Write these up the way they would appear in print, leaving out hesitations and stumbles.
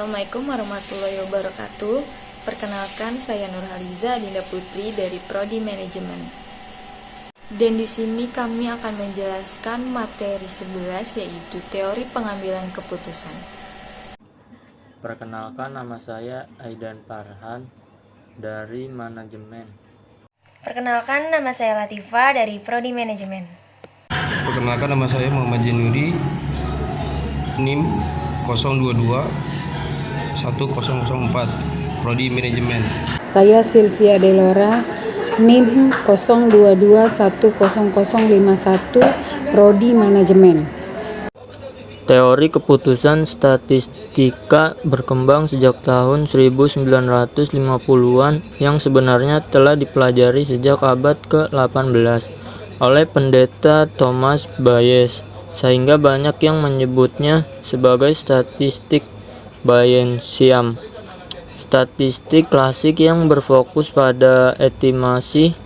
Assalamualaikum warahmatullahi wabarakatuh. Perkenalkan, saya Nurhaliza Dinda Putri dari Prodi Manajemen. Dan di sini kami akan menjelaskan materi 11, yaitu teori pengambilan keputusan. Perkenalkan, nama saya Aidan Farhan dari Manajemen. Perkenalkan, nama saya Latifa dari Prodi Manajemen. Perkenalkan, nama saya Muhammad Jenuri, NIM 0221004, Prodi Manajemen. Saya Sylvia Delora, NIM 0221051, Prodi Manajemen. Teori keputusan statistika berkembang sejak tahun 1950-an yang sebenarnya telah dipelajari sejak abad ke-18 oleh pendeta Thomas Bayes, sehingga banyak yang menyebutnya sebagai statistik Bayesian. Statistik klasik yang berfokus pada estimasi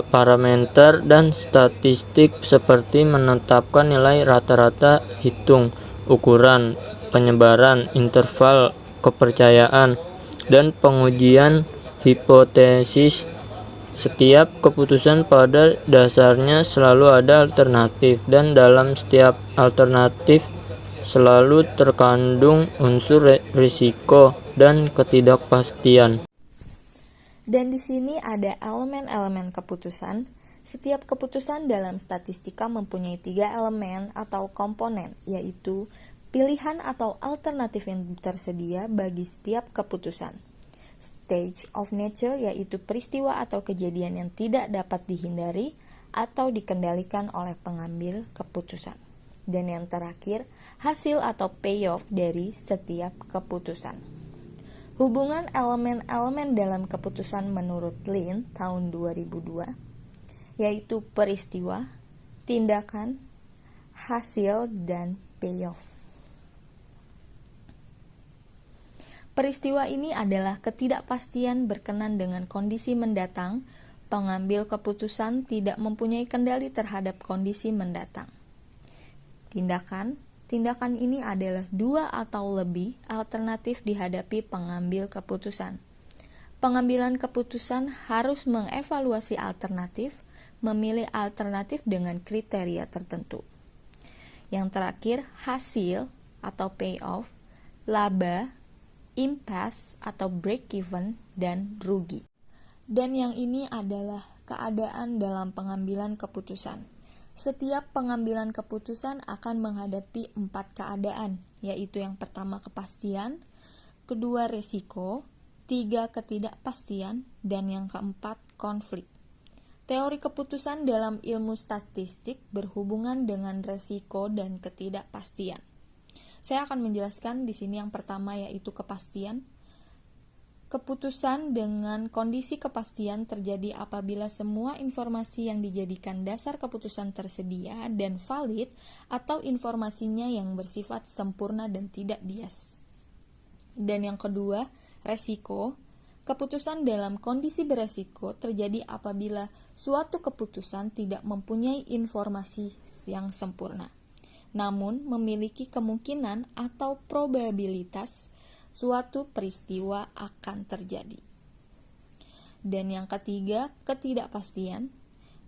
parameter dan statistik seperti menetapkan nilai rata-rata, hitung, ukuran, penyebaran, interval kepercayaan, dan pengujian hipotesis. Setiap keputusan pada dasarnya selalu ada alternatif, dan dalam setiap alternatif selalu terkandung unsur risiko dan ketidakpastian. Dan di sini ada elemen-elemen keputusan. Setiap keputusan dalam statistika mempunyai 3 elemen atau komponen, yaitu pilihan atau alternatif yang tersedia bagi setiap keputusan. Stage of nature, yaitu peristiwa atau kejadian yang tidak dapat dihindari atau dikendalikan oleh pengambil keputusan. Dan yang terakhir, hasil atau payoff dari setiap keputusan. Hubungan elemen-elemen dalam keputusan menurut Lin tahun 2002, yaitu peristiwa, tindakan, hasil, dan payoff. Peristiwa ini adalah ketidakpastian berkenan dengan kondisi mendatang. Pengambil keputusan tidak mempunyai kendali terhadap kondisi mendatang. Tindakan ini adalah 2 atau lebih alternatif dihadapi pengambil keputusan. Pengambilan keputusan harus mengevaluasi alternatif, memilih alternatif dengan kriteria tertentu. Yang terakhir, hasil atau payoff, laba, impasse atau break even, dan rugi. Dan yang ini adalah keadaan dalam pengambilan keputusan. Setiap pengambilan keputusan akan menghadapi 4 keadaan, yaitu yang pertama kepastian, kedua resiko, 3 ketidakpastian, dan yang keempat konflik. Teori keputusan dalam ilmu statistik berhubungan dengan resiko dan ketidakpastian. Saya akan menjelaskan di sini yang pertama, yaitu kepastian. Keputusan dengan kondisi kepastian terjadi apabila semua informasi yang dijadikan dasar keputusan tersedia dan valid, atau informasinya yang bersifat sempurna dan tidak bias. Dan yang kedua, resiko. Keputusan dalam kondisi beresiko terjadi apabila suatu keputusan tidak mempunyai informasi yang sempurna, namun memiliki kemungkinan atau probabilitas suatu peristiwa akan terjadi. Dan yang ketiga, ketidakpastian.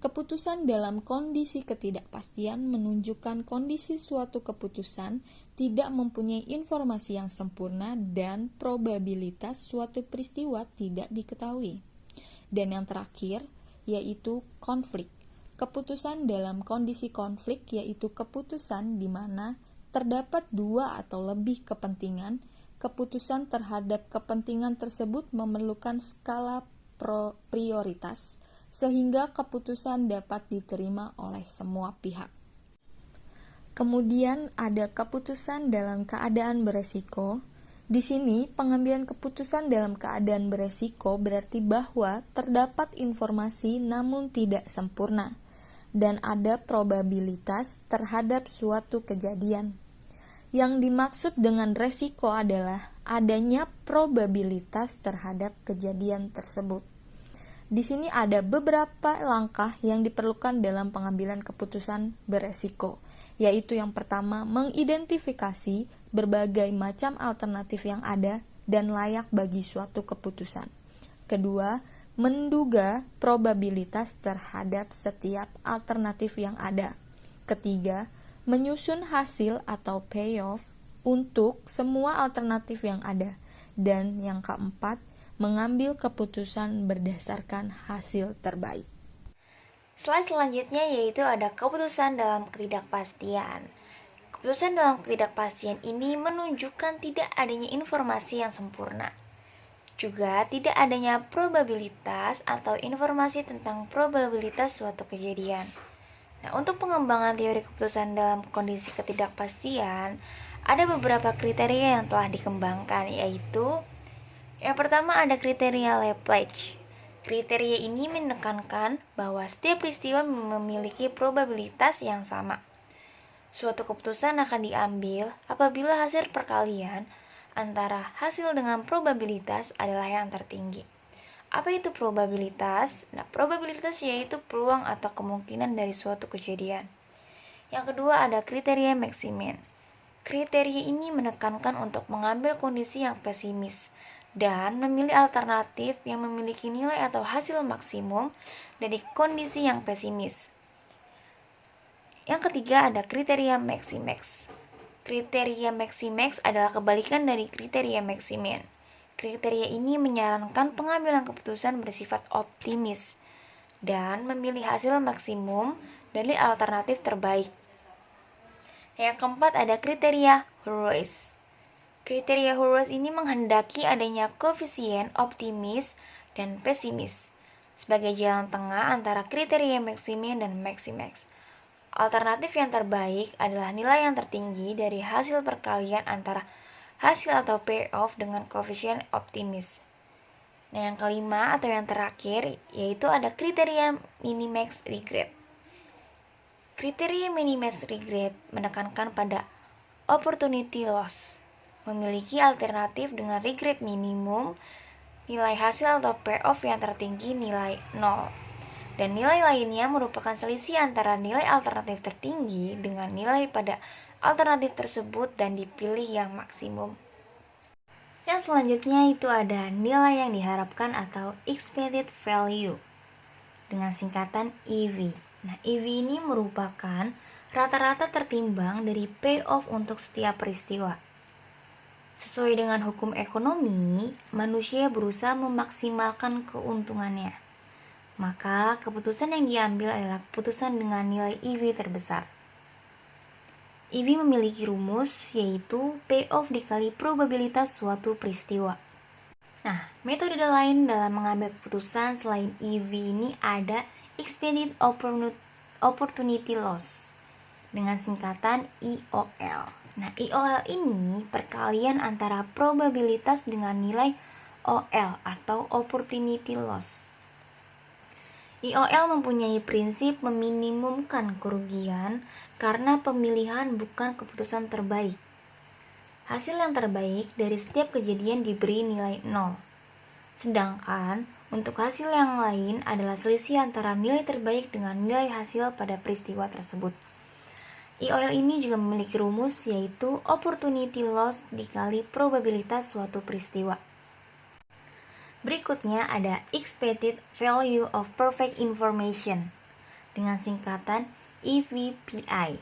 Keputusan dalam kondisi ketidakpastian menunjukkan kondisi suatu keputusan tidak mempunyai informasi yang sempurna dan probabilitas suatu peristiwa tidak diketahui. Dan yang terakhir, yaitu konflik. Keputusan dalam kondisi konflik yaitu keputusan di mana terdapat 2 atau lebih kepentingan. Keputusan terhadap kepentingan tersebut memerlukan skala prioritas, sehingga keputusan dapat diterima oleh semua pihak. Kemudian ada keputusan dalam keadaan beresiko. Di sini pengambilan keputusan dalam keadaan beresiko berarti bahwa terdapat informasi namun tidak sempurna, dan ada probabilitas terhadap suatu kejadian. Yang dimaksud dengan resiko adalah adanya probabilitas terhadap kejadian tersebut. Di sini ada beberapa langkah yang diperlukan dalam pengambilan keputusan beresiko. yaitu yang pertama, mengidentifikasi berbagai macam alternatif yang ada dan layak bagi suatu keputusan. Kedua, menduga probabilitas terhadap setiap alternatif yang ada. Ketiga, menyusun hasil atau payoff untuk semua alternatif yang ada. Dan yang keempat, mengambil keputusan berdasarkan hasil terbaik. Slide selanjutnya yaitu ada keputusan dalam ketidakpastian. Keputusan dalam ketidakpastian ini menunjukkan tidak adanya informasi yang sempurna. Juga tidak adanya probabilitas atau informasi tentang probabilitas suatu kejadian. Nah, untuk pengembangan teori keputusan dalam kondisi ketidakpastian, ada beberapa kriteria yang telah dikembangkan, yaitu yang pertama ada kriteria Laplace. Kriteria ini menekankan bahwa setiap peristiwa memiliki probabilitas yang sama. Suatu keputusan akan diambil apabila hasil perkalian antara hasil dengan probabilitas adalah yang tertinggi. Apa itu probabilitas? Nah, probabilitas yaitu peluang atau kemungkinan dari suatu kejadian. Yang kedua ada kriteria maksimin. Kriteria ini menekankan untuk mengambil kondisi yang pesimis dan memilih alternatif yang memiliki nilai atau hasil maksimum dari kondisi yang pesimis. Yang ketiga ada kriteria maximax. Kriteria maximax adalah kebalikan dari kriteria maximin. Kriteria ini menyarankan pengambilan keputusan bersifat optimis dan memilih hasil maksimum dari alternatif terbaik. Yang keempat ada kriteria Hurwitz. Kriteria Hurwitz ini menghendaki adanya koefisien optimis dan pesimis sebagai jalan tengah antara kriteria maksimin dan maximax. Alternatif yang terbaik adalah nilai yang tertinggi dari hasil perkalian antara hasil atau payoff dengan koefisien optimis. Nah, yang kelima atau yang terakhir yaitu ada kriteria minimax regret. Kriteria minimax regret menekankan pada opportunity loss, memiliki alternatif dengan regret minimum, nilai hasil atau payoff yang tertinggi nilai 0. Dan nilai lainnya merupakan selisih antara nilai alternatif tertinggi dengan nilai pada alternatif tersebut dan dipilih yang maksimum. Yang selanjutnya itu ada nilai yang diharapkan atau expected value dengan singkatan EV. Nah, EV ini merupakan rata-rata tertimbang dari payoff untuk setiap peristiwa. Sesuai dengan hukum ekonomi, manusia berusaha memaksimalkan keuntungannya. Maka keputusan yang diambil adalah keputusan dengan nilai EV terbesar. EV memiliki rumus yaitu payoff dikali probabilitas suatu peristiwa. Nah, metode lain dalam mengambil keputusan selain EV ini ada expected opportunity loss dengan singkatan IOL. Nah, IOL ini perkalian antara probabilitas dengan nilai OL atau opportunity loss. IOL mempunyai prinsip meminimumkan kerugian karena pemilihan bukan keputusan terbaik. Hasil yang terbaik dari setiap kejadian diberi nilai 0. Sedangkan untuk hasil yang lain adalah selisih antara nilai terbaik dengan nilai hasil pada peristiwa tersebut. IOL ini juga memiliki rumus yaitu opportunity loss dikali probabilitas suatu peristiwa. Berikutnya ada expected value of perfect information dengan singkatan EVPI.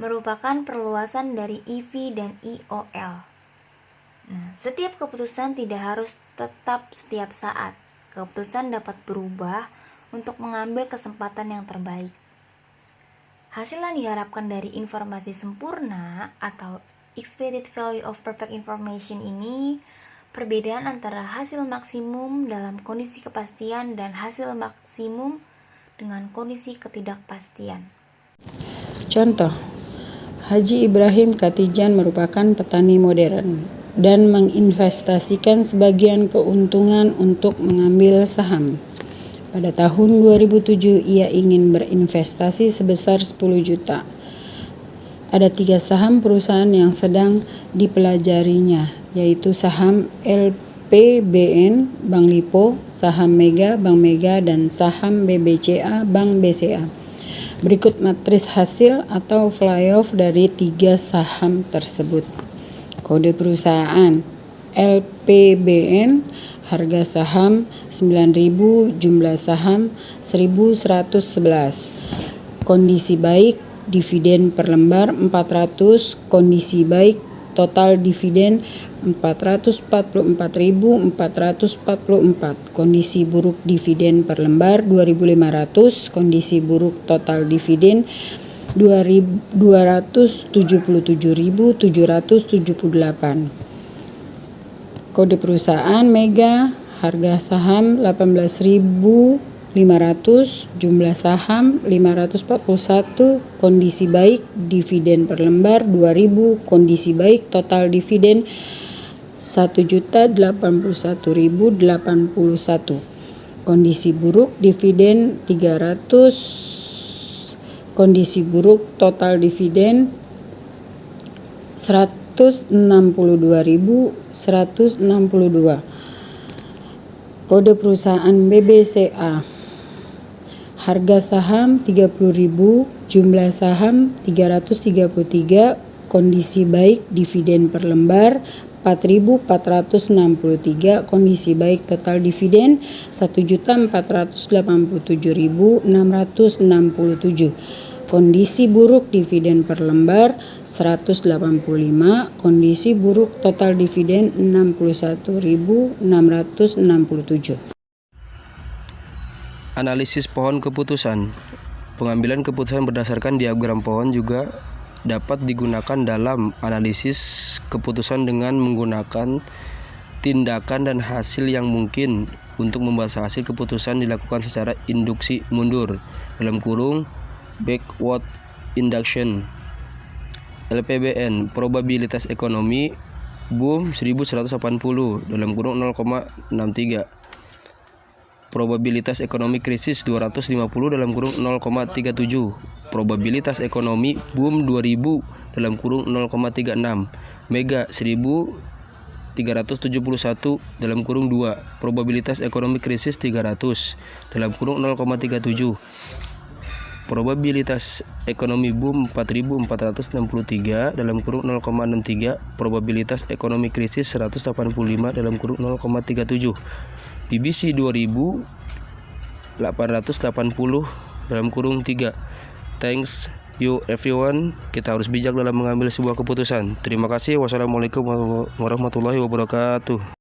Merupakan perluasan dari EV dan IOL. Nah, setiap keputusan tidak harus tetap setiap saat. Keputusan dapat berubah untuk mengambil kesempatan yang terbaik. Hasil yang diharapkan dari informasi sempurna atau expected value of perfect information ini perbedaan antara hasil maksimum dalam kondisi kepastian dan hasil maksimum dengan kondisi ketidakpastian. Contoh, Haji Ibrahim Katijan merupakan petani modern dan menginvestasikan sebagian keuntungan untuk mengambil saham. Pada tahun 2007 ia ingin berinvestasi sebesar 10 juta. Ada 3 saham perusahaan yang sedang dipelajarinya, yaitu saham LPBN Bank Lipo, saham Mega Bank Mega, dan saham BBCA Bank BCA. Berikut matris hasil atau flyoff dari 3 saham tersebut. Kode perusahaan LPBN, harga saham 9.000, jumlah saham 1.111. Kondisi baik, dividen per lembar 400, kondisi baik, total dividen 444.444. Kondisi buruk, dividen per lembar 2.500, kondisi buruk, total dividen 277.778. Kode perusahaan Mega, harga saham 18.500, jumlah saham 541, kondisi baik, dividen per lembar 2.000, kondisi baik, total dividen 1.081.081. Kondisi buruk, dividen 300, kondisi buruk, total dividen 162.162. Kode perusahaan BBCA, harga saham 30.000, jumlah saham 333, kondisi baik, dividen per lembar 4.463, kondisi baik, total dividen 1.487.667. Kondisi buruk, dividen per lembar 185, kondisi buruk, total dividen 61.667. Analisis pohon keputusan. Pengambilan keputusan berdasarkan diagram pohon juga dapat digunakan dalam analisis keputusan dengan menggunakan tindakan dan hasil yang mungkin. Untuk membahas hasil keputusan dilakukan secara induksi mundur (backward induction). LPBN, probabilitas ekonomi boom 1180 (0,63). Probabilitas ekonomi krisis 250 (0,37). Probabilitas ekonomi boom 2000 (0,36). Mega 1371 (2). Probabilitas ekonomi krisis 300 (0,37). Probabilitas ekonomi boom 4.463 (0,63). Probabilitas ekonomi krisis 185 (0,37). BBC 2880 (3). Thanks you everyone. Kita harus bijak dalam mengambil sebuah keputusan. Terima kasih. Wassalamualaikum warahmatullahi wabarakatuh.